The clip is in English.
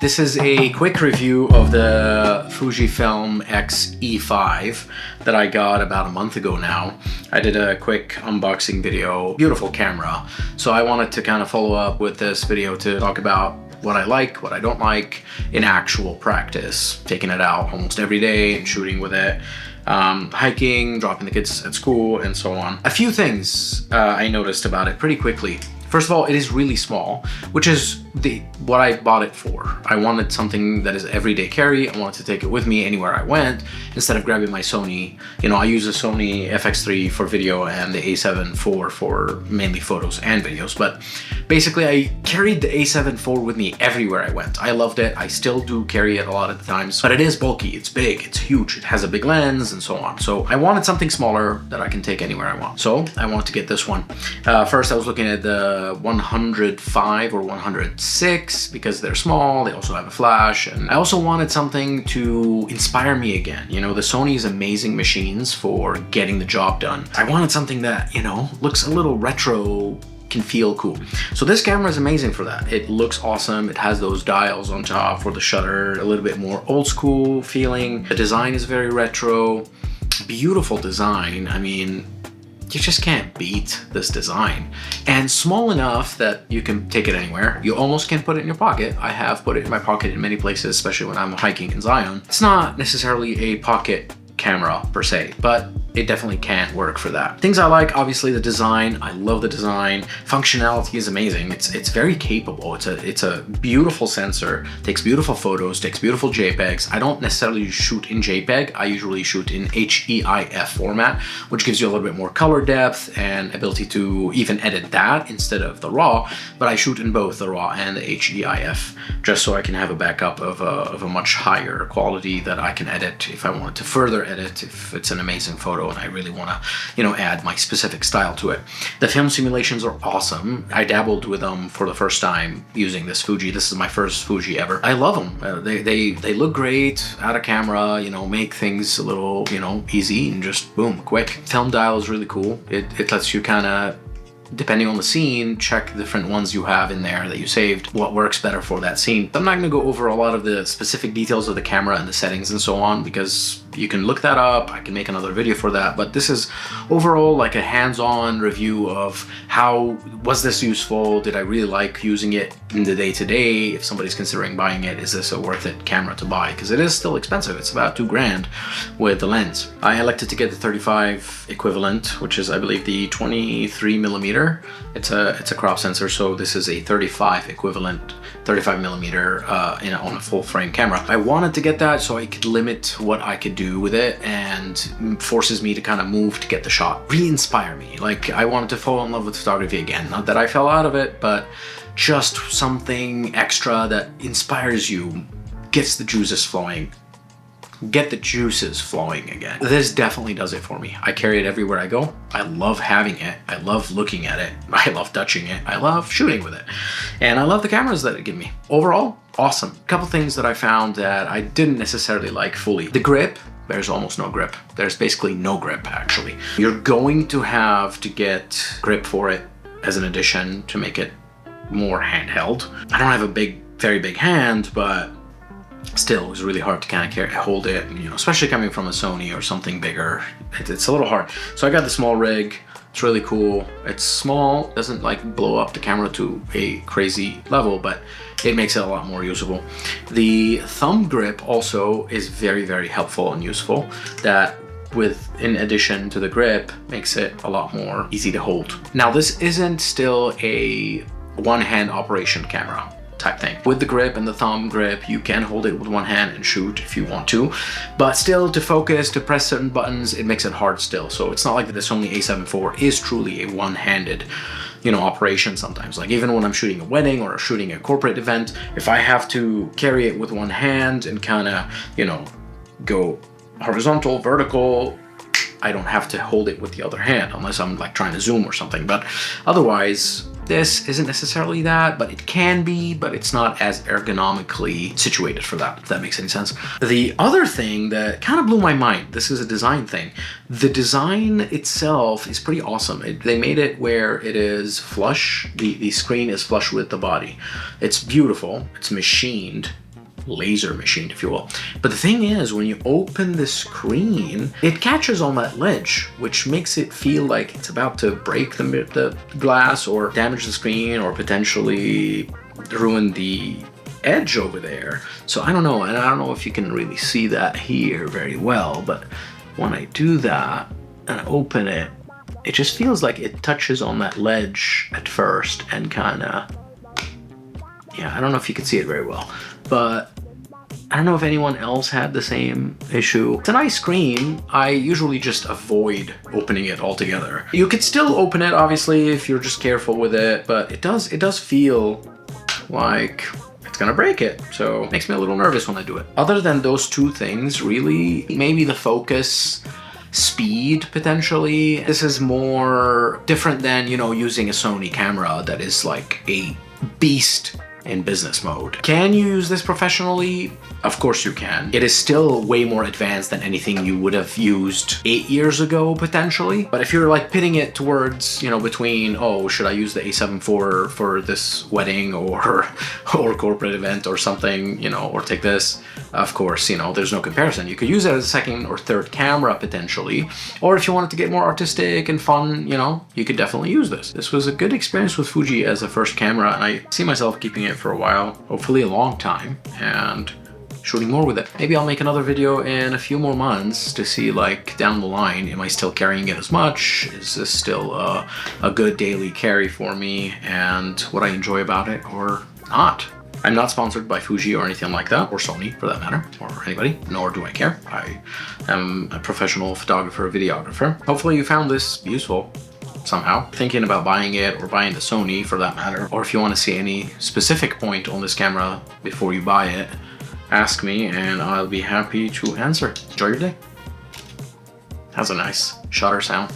This is a quick review of the Fujifilm X-E5 that I got about a month ago now. I did a quick unboxing video. Beautiful camera. So I wanted to kind of follow up with this video to talk about what I like, what I don't like in actual practice. Taking it out almost every day and shooting with it. Hiking, dropping the kids at school, and so on. A few things I noticed about it pretty quickly. First of all, it is really small, which is what I bought it for. I wanted something that is everyday carry. I wanted to take it with me anywhere I went instead of grabbing my Sony. You know, I use the Sony FX3 for video and the A7 IV for mainly photos and videos. But basically, I carried the A7 IV with me everywhere I went. I loved it. I still do carry it a lot of the times, but it is bulky. It's big. It's huge. It has a big lens and so on. So I wanted something smaller that I can take anywhere I want. So I wanted to get this one. First, I was looking at the 105 or 106 because they're small. They also have a flash, and I also wanted something to inspire me again. You know, the Sony's amazing machines for getting the job done. I wanted something that, you know, looks a little retro, can feel cool. So this camera is amazing for that. It looks awesome. It has those dials on top for the shutter, a little bit more old school feeling. The design is very retro, beautiful design. I mean, you just can't beat this design. And small enough that you can take it anywhere. You almost can put it in your pocket. I have put it in my pocket in many places, especially when I'm hiking in Zion. It's not necessarily a pocket camera per se, but it definitely can work for that. Things I like, obviously the design. I love the design. Functionality is amazing. It's very capable. It's a beautiful sensor, takes beautiful photos, takes beautiful JPEGs. I don't necessarily shoot in JPEG. I usually shoot in H-E-I-F format, which gives you a little bit more color depth and ability to even edit that instead of the RAW. But I shoot in both the RAW and the H-E-I-F, just so I can have a backup of a much higher quality that I can edit if I wanted to further edit, if it's an amazing photo and I really want to, you know, add my specific style to it. The film simulations are awesome. I dabbled with them for the first time using this Fuji. This is my first Fuji ever. I love them. They look great out of camera, you know, make things a little, you know, easy and just boom, quick. Film dial is really cool. It lets you kind of, depending on the scene, check the different ones you have in there that you saved, what works better for that scene. I'm not going to go over a lot of the specific details of the camera and the settings and so on, because you can look that up. I can make another video for that, but this is overall like a hands-on review of how was this useful? Did I really like using it in the day-to-day? If somebody's considering buying it, is this a worth it camera to buy? Because it is still expensive. It's about $2,000 with the lens. I elected to get the 35 equivalent, which is I believe the 23 millimeter. It's a crop sensor, so this is a 35 equivalent, 35 millimeter on a full frame camera. I wanted to get that so I could limit what I could do with it, and forces me to kind of move to get the shot. Re-inspire me. Like, I wanted to fall in love with photography again. Not that I fell out of it, but just something extra that inspires you, gets the juices flowing. Get the juices flowing again. This definitely does it for me. I carry it everywhere I go. I love having it. I love looking at it. I love touching it. I love shooting with it. And I love the cameras that it gives me. Overall, awesome. A couple things that I found that I didn't necessarily like fully. The grip. There's almost no grip. There's basically no grip, actually. You're going to have to get grip for it as an addition to make it more handheld. I don't have a very big hand, but still, it was really hard to kind of hold it, you know, especially coming from a Sony or something bigger. It's a little hard. So I got the small rig. It's really cool. It's small, doesn't like blow up the camera to a crazy level, but it makes it a lot more usable. The thumb grip also is very, very helpful and useful. That, in addition to the grip, makes it a lot more easy to hold. Now, this isn't still a one-hand operation camera type thing. With the grip and the thumb grip, you can hold it with one hand and shoot if you want to, but still, to focus, to press certain buttons, it makes it hard still. So it's not like the Sony A7 IV is truly a one-handed, you know, operation sometimes. Like, even when I'm shooting a wedding or shooting a corporate event, if I have to carry it with one hand and kind of, you know, go horizontal, vertical, I don't have to hold it with the other hand unless I'm like trying to zoom or something. But otherwise, this isn't necessarily that, but it can be, but it's not as ergonomically situated for that, if that makes any sense. The other thing that kind of blew my mind, this is a design thing. The design itself is pretty awesome. They made it where it is flush, the screen is flush with the body. It's beautiful, it's machined. laser machined, if you will. But the thing is, when you open the screen, it catches on that ledge, which makes it feel like it's about to break the glass or damage the screen or potentially ruin the edge over there. So I don't know, and I don't know if you can really see that here very well, but when I do that and open it, it just feels like it touches on that ledge at first and kind of, yeah, I don't know if you can see it very well, but I don't know if anyone else had the same issue. It's a nice screen. I usually just avoid opening it altogether. You could still open it, obviously, if you're just careful with it, but it does feel like it's gonna break it. So it makes me a little nervous when I do it. Other than those two things, really, maybe the focus, speed potentially. This is more different than, you know, using a Sony camera that is like a beast in business mode. Can you use this professionally? Of course you can. It is still way more advanced than anything you would have used 8 years ago, potentially. But if you're like pitting it towards, you know, between, oh, should I use the A7 for this wedding or corporate event or something, you know, or take this, of course, you know, there's no comparison. You could use it as a second or third camera potentially. Or if you wanted to get more artistic and fun, you know, you could definitely use this. This was a good experience with Fuji as a first camera, and I see myself keeping it for a while, hopefully a long time, and shooting more with it. Maybe I'll make another video in a few more months to see, like, down the line, am I still carrying it as much? Is this still a good daily carry for me, and what I enjoy about it or not? I'm not sponsored by Fuji or anything like that, or Sony for that matter, or anybody, nor do I care. I am a professional photographer, videographer. Hopefully you found this useful somehow. Thinking about buying it or buying the Sony for that matter, or if you want to see any specific point on this camera before you buy it, ask me and I'll be happy to answer. Enjoy your day. Has a nice shutter sound.